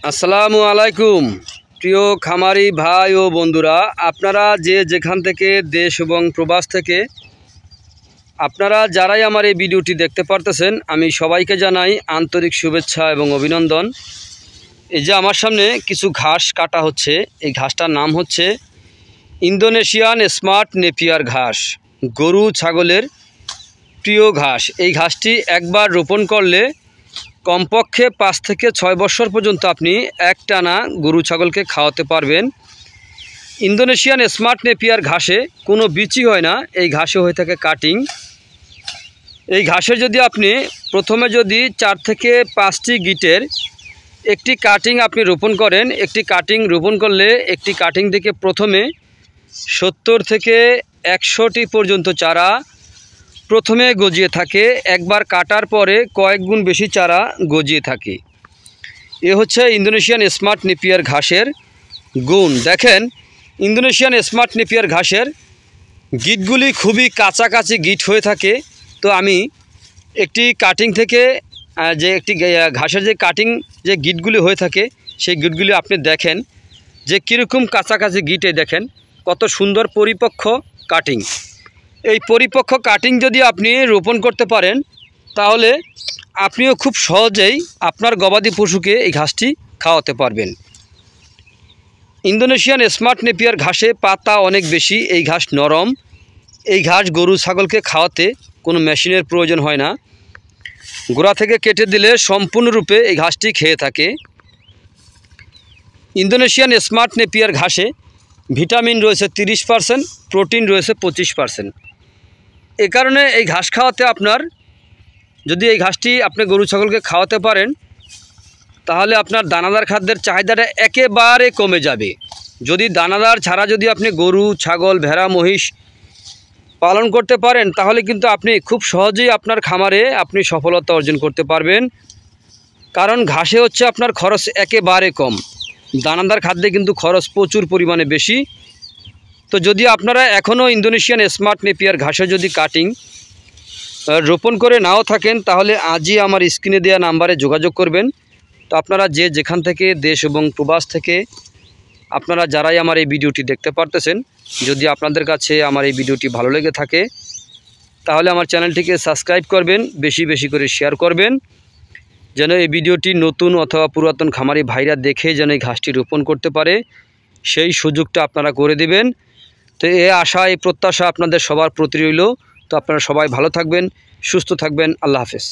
আসসালামু আলাইকুম প্রিয় খামারি ভাই ও বন্ধুরা, আপনারা যে যেখান থেকে দেশ এবং প্রবাস থেকে আপনারা যারাই আমার এই ভিডিওটি দেখতে পারতেছেন, আমি সবাইকে জানাই আন্তরিক শুভেচ্ছা এবং অভিনন্দন। এই যে আমার সামনে কিছু ঘাস কাটা হচ্ছে, এই ঘাসটার নাম হচ্ছে ইন্দোনেশিয়ান স্মার্ট নেপিয়ার ঘাস, গরু ছাগলের প্রিয় ঘাস। এই ঘাসটি একবার রোপণ করলে কমপক্ষে 5 থেকে 6 বছর পর্যন্ত আপনি একটানা গরু ছাগলকে খাওয়াতে পারবেন। ইন্দোনেশিয়ান স্মার্ট নেপিয়ার ঘাসে কোনো বিচি হয় না, এই ঘাসে হয়ে থাকে কাটিং। এই ঘাসে যদি আপনি প্রথমে 4 থেকে 5টি গিটের একটি কাটিং আপনি রোপণ করেন, একটি কাটিং রোপণ করলে একটি কাটিং থেকে প্রথমে 70 থেকে 100টি পর্যন্ত চারা প্রথমে গজিয়ে থাকে। একবার কাটার পরে কয়েক গুণ বেশি চারা গজিয়ে থাকে। এ হচ্ছে ইন্দোনেশিয়ান স্মার্ট নেপিয়ার ঘাসের গুণ। দেখেন, ইন্দোনেশিয়ান স্মার্ট নেপিয়ার ঘাসের গিটগুলি খুবই কাছাকাছি গিট হয়ে থাকে। তো আমি একটি কাটিং থেকে যে একটি ঘাসের যে কাটিং যে গিটগুলি হয়ে থাকে, সেই গিটগুলি আপনি দেখেন যে কীরকম কাছাকাছি গিটে, দেখেন কত সুন্দর পরিপক্ক কাটিং। এই পরিপক্ক কাটিং যদি আপনি রোপণ করতে পারেন, তাহলে আপনিও খুব সহজেই আপনার গবাদি পশুকে এই ঘাসটি খাওয়াতে পারবেন। ইন্দোনেশিয়ান স্মার্ট নেপিয়ার ঘাসে পাতা অনেক বেশি, এই ঘাস নরম। এই ঘাস গরু ছাগলকে খাওয়াতে কোনো মেশিনের প্রয়োজন হয় না, গোড়া থেকে কেটে দিলে সম্পূর্ণরূপে এই ঘাসটি খেয়ে থাকে। ইন্দোনেশিয়ান স্মার্ট নেপিয়ার ঘাসে ভিটামিন রয়েছে 30%, প্রোটিন রয়েছে 25%। এ কারণে এই ঘাস খাওয়াতে আপনার, যদি এই ঘাসটি আপনি গরু ছাগলকে খাওয়াতে পারেন, তাহলে আপনার দানাদার খাদ্যের চাহিদাটা একেবারে কমে যাবে। যদি দানাদার ছাড়া যদি আপনি গরু ছাগল ভেড়া মহিষ পালন করতে পারেন, তাহলে কিন্তু আপনি খুব সহজেই আপনার খামারে আপনি সফলতা অর্জন করতে পারবেন। কারণ ঘাসে হচ্ছে আপনার খরচ একেবারে কম, দানাদার খাদ্যে কিন্তু খরচ প্রচুর পরিমাণে বেশি। তো যদি আপনারা এখনও ইন্দোনেশিয়ান স্মার্ট নেপিয়ার ঘাসে যদি কাটিং রোপণ করে নাও থাকেন, তাহলে আজই আমার স্ক্রিনে দেওয়া নাম্বারে যোগাযোগ করবেন। তো আপনারা যে যেখান থেকে দেশ এবং প্রবাস থেকে আপনারা যারাই আমার এই ভিডিওটি দেখতে পারতেছেন, যদি আপনাদের কাছে আমার এই ভিডিওটি ভালো লেগে থাকে, তাহলে আমার চ্যানেলটিকে সাবস্ক্রাইব করবেন, বেশি বেশি করে শেয়ার করবেন, যেন এই ভিডিওটি নতুন অথবা পুরাতন খামারি ভাইরা দেখে যেন এই ঘাসটি রোপণ করতে পারে, সেই সুযোগটা আপনারা করে দেবেন। তো এই আশা এই প্রত্যাশা আপনাদের সবার প্রতি রইল। তো আপনারা সবাই ভালো থাকবেন, সুস্থ থাকবেন। আল্লাহ হাফেজ।